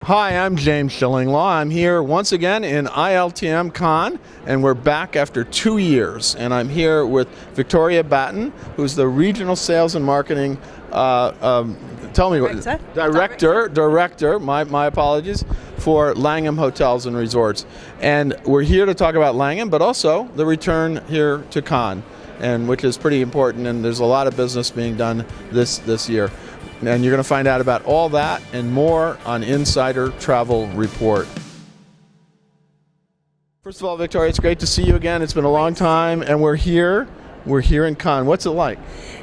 Hi, I'm James Schillinglaw. I'm here once again in ILTM Con, and we're back after 2 years. And I'm here with Victoria Batten, who's the Regional Sales and Marketing Director, my apologies, for Langham Hotels and Resorts. And we're here to talk about Langham, but also the return here to Con, and which is pretty important, and there's a lot of business being done this year. And you're going to find out about all that and more on Insider Travel Report. First of all, Victoria, it's great to see you again. It's been a long time, and we're here in Cannes. What's it like?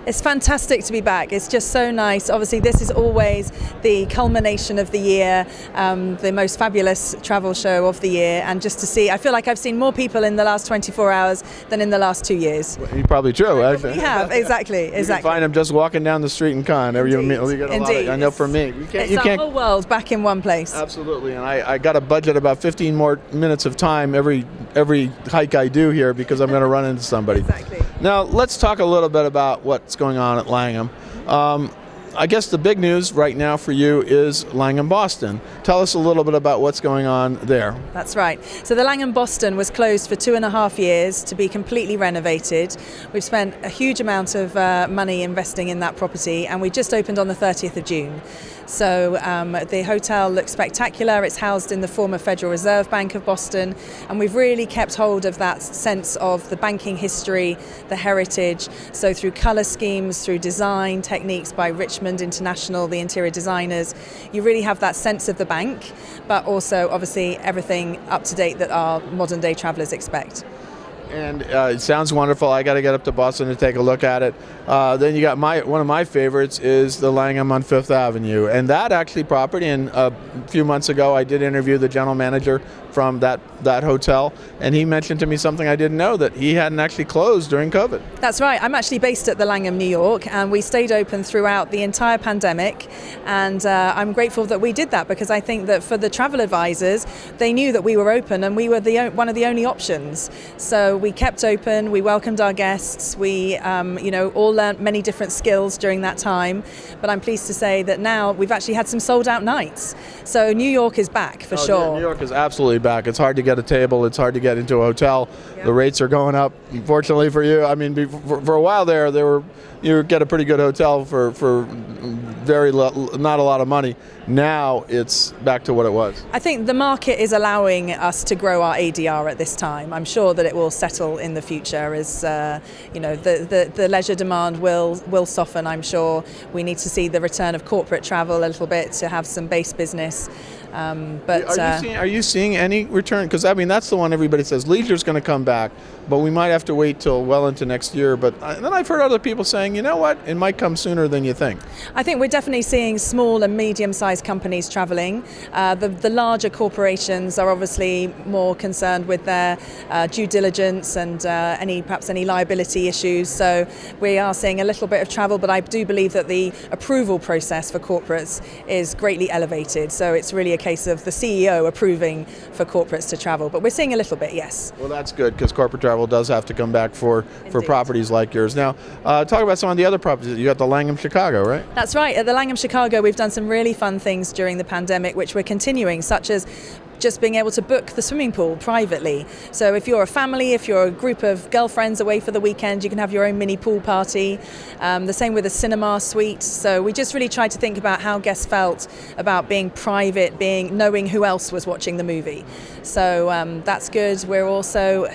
It's fantastic to be back. It's just so nice. Obviously, this is always the culmination of the year, the most fabulous travel show of the year. And just to see, I feel like I've seen more people in the last 24 hours than in the last 2 years. Well, you're probably true. We have, exactly. You can find them just walking down the street in Cannes. Indeed. I know for me. It's the whole world back in one place. Absolutely. And I got to budget about 15 more minutes of time every hike I do here because I'm going to run into somebody. Exactly. Now, let's talk a little bit about what's going on at Langham. I guess the big news right now for you is Langham Boston. Tell us a little bit about what's going on there. That's right. So the Langham Boston was closed for 2.5 years to be completely renovated. We've spent a huge amount of money investing in that property, and we just opened on the 30th of June. So the hotel looks spectacular. It's housed in the former Federal Reserve Bank of Boston, and we've really kept hold of that sense of the banking history, the heritage. So through colour schemes, through design techniques by Richmond International, the interior designers, you really have that sense of the bank, but also obviously everything up to date that our modern day travellers expect. And it sounds wonderful. I got to get up to Boston to take a look at it. Then you got one of my favorites is the Langham on Fifth Avenue, and that actually property. And a few months ago, I did interview the general manager from that hotel, and he mentioned to me something I didn't know, that he hadn't actually closed during COVID. That's right. I'm actually based at the Langham, New York, and we stayed open throughout the entire pandemic. And I'm grateful that we did that, because I think that for the travel advisors, they knew that we were open and we were one of the only options. So we kept open. We welcomed our guests. We, all learned many different skills during that time. But I'm pleased to say that now we've actually had some sold-out nights. So New York is back for sure. New York is absolutely back. It's hard to get a table. It's hard to get into a hotel. Yep. The rates are going up. Fortunately for you, I mean, for a while there you get a pretty good hotel for not a lot of money. Now it's back to what it was. I think the market is allowing us to grow our ADR at this time. I'm sure that it will settle in the future as the leisure demand will soften. I'm sure we need to see the return of corporate travel a little bit to have some base business. Are you seeing any return? Because I mean, that's the one everybody says leisure's going to come back, but we might have to wait till well into next year. But then I've heard other people saying, you know what, it might come sooner than you think. I think we're definitely seeing small and medium-sized companies traveling. The larger corporations are obviously more concerned with their due diligence and perhaps any liability issues. So we are seeing a little bit of travel, but I do believe that the approval process for corporates is greatly elevated. So it's really a case of the CEO approving for corporates to travel. But we're seeing a little bit, yes. Well, that's good, because corporate travel does have to come back for properties like yours. Now, talk about some of the other properties. You got the Langum Chicago, right? That's right. At the Langham Chicago, we've done some really fun things during the pandemic, which we're continuing, such as just being able to book the swimming pool privately. So if you're a family, if you're a group of girlfriends away for the weekend, you can have your own mini pool party. The same with the cinema suite. So we just really tried to think about how guests felt about being private, knowing who else was watching the movie. So that's good. We're also,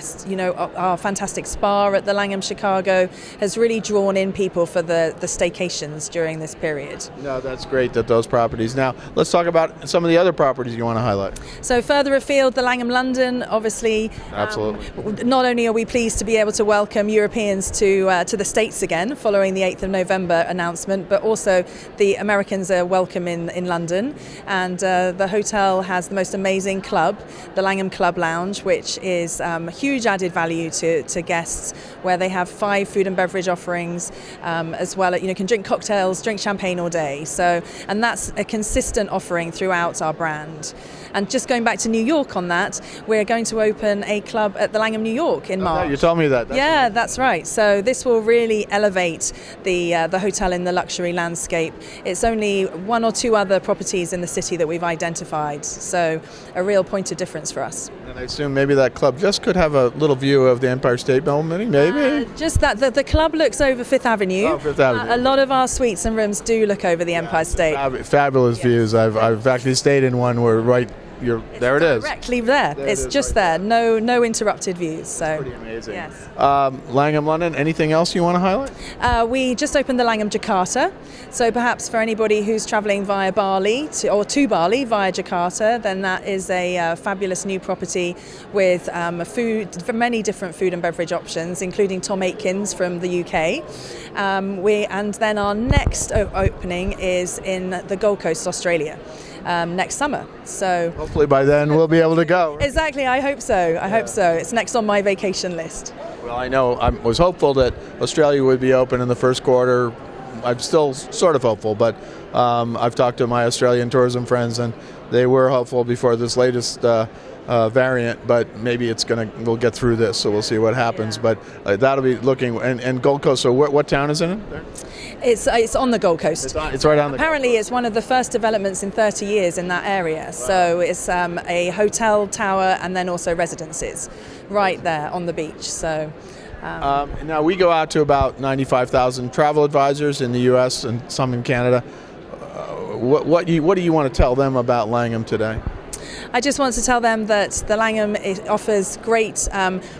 our fantastic spa at the Langham Chicago has really drawn in people for the staycations during this period. No, that's great that those properties. Now, let's talk about some of the other properties you want to highlight. So further afield, the Langham London, obviously. Absolutely. Not only are we pleased to be able to welcome Europeans to the States again following the 8th of November announcement, but also the Americans are welcome in London. And the hotel has the most amazing club, the Langham Club Lounge, which is a huge added value to guests, where they have 5 food and beverage offerings, as well. You can drink cocktails, drink champagne all day. And that's a consistent offering throughout our brand. And just going going back to New York on that, we're going to open a club at the Langham New York in March. Yeah, you told me that. That's right. So this will really elevate the hotel in the luxury landscape. It's only one or two other properties in the city that we've identified, so a real point of difference for us. And I assume maybe that club just could have a little view of the Empire State Building, maybe? Just that the club looks over Fifth Avenue. Oh, Fifth Avenue. A lot of our suites and rooms do look over the Empire State. Fabulous views. I've actually stayed in one where there it is. Directly there. It's just there. No interrupted views. So pretty amazing. Yes. Langham London. Anything else you want to highlight? We just opened the Langham Jakarta. So perhaps for anybody who's travelling via Bali to Bali via Jakarta, then that is a fabulous new property with many different food and beverage options, including Tom Aitkins from the UK. And then our next opening is in the Gold Coast, Australia. Next summer. So hopefully by then we'll be able to go. Exactly, I hope so. I hope so. It's next on my vacation list. Well, I know I was hopeful that Australia would be open in the first quarter. I'm still sort of hopeful, but I've talked to my Australian tourism friends and they were hopeful before this latest variant, but maybe we'll get through this, so we'll see what happens. But that'll be looking, and Gold Coast, so what town is in it there? It's on the Gold Coast. It's right on the Apparently it's one of the first developments in 30 years in that area. Wow. So it's a hotel tower and then also residences right there on the beach. So now we go out to about 95,000 travel advisors in the U.S. and some in Canada. What do you want to tell them about Langham today? I just want to tell them that the Langham offers great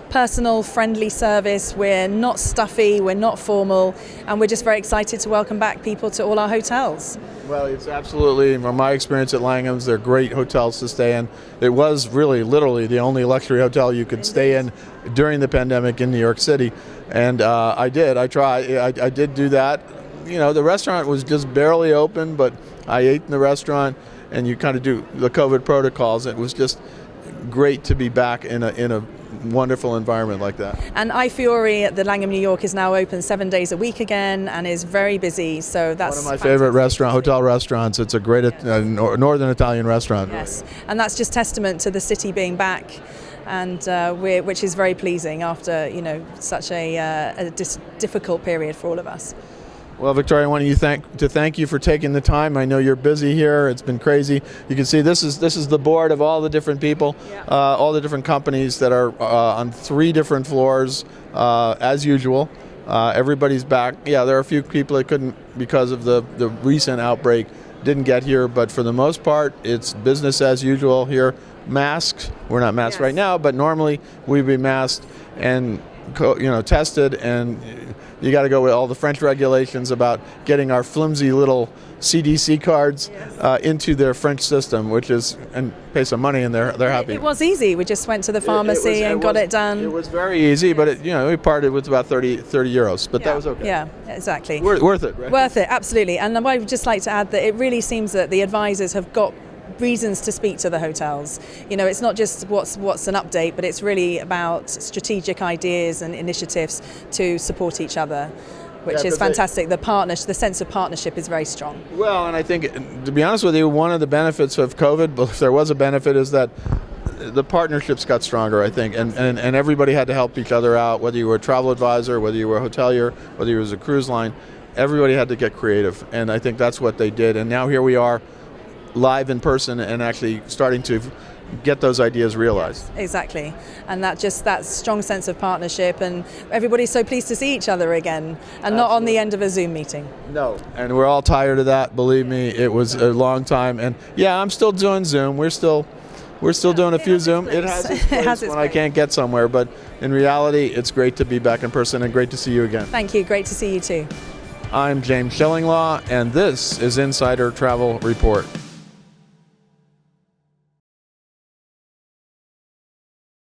personal, friendly service. We're not stuffy, we're not formal, and we're just very excited to welcome back people to all our hotels. Well, it's absolutely, from my experience at Langham's, they're great hotels to stay in. It was really, literally, the only luxury hotel you could stay in during the pandemic in New York City. And I did do that. You know, the restaurant was just barely open, but I ate in the restaurant. And you kind of do the COVID protocols. It was just great to be back in a wonderful environment like that. And Fiore at the Langham New York is now open 7 days a week again and is very busy. So that's one of my favorite hotel restaurants. It's a great northern Italian restaurant. Yes, and that's just testament to the city being back, and which is very pleasing after such a difficult period for all of us. Well, Victoria, I want to thank you for taking the time. I know you're busy here. It's been crazy. You can see this is the board of all the different people, all the different companies that are on 3 different floors, as usual. Everybody's back. Yeah, there are a few people that couldn't, because of the recent outbreak, didn't get here. But for the most part, it's business as usual here. Masks. We're not masked right now, but normally we'd be masked and tested, and you got to go with all the French regulations about getting our flimsy little CDC cards into their French system, and pay some money, and they're happy. It was easy. We just went to the pharmacy and got it done. It was very easy, but we parted with about 30 euros, but that was okay. Yeah, exactly. Worth it, right? Worth it, absolutely. And I would just like to add that it really seems that the advisors have got reasons to speak to the hotels. It's not just what's an update, but it's really about strategic ideas and initiatives to support each other, which is fantastic. The sense of partnership is very strong. Well, and I think, to be honest with you, one of the benefits of COVID, if there was a benefit, is that the partnerships got stronger, I think, and everybody had to help each other out, whether you were a travel advisor, whether you were a hotelier, whether you was a cruise line. Everybody had to get creative, and I think that's what they did. And now here we are, live in person, and actually starting to get those ideas realized. Yes, exactly, and that strong sense of partnership, and everybody's so pleased to see each other again, and not on the end of a Zoom meeting. No, and we're all tired of that. Believe me, it was a long time, and I'm still doing Zoom. We're still doing a few Zoom. It has its place when I can't get somewhere, but in reality, it's great to be back in person and great to see you again. Thank you. Great to see you too. I'm James Schillinglaw, and this is Insider Travel Report.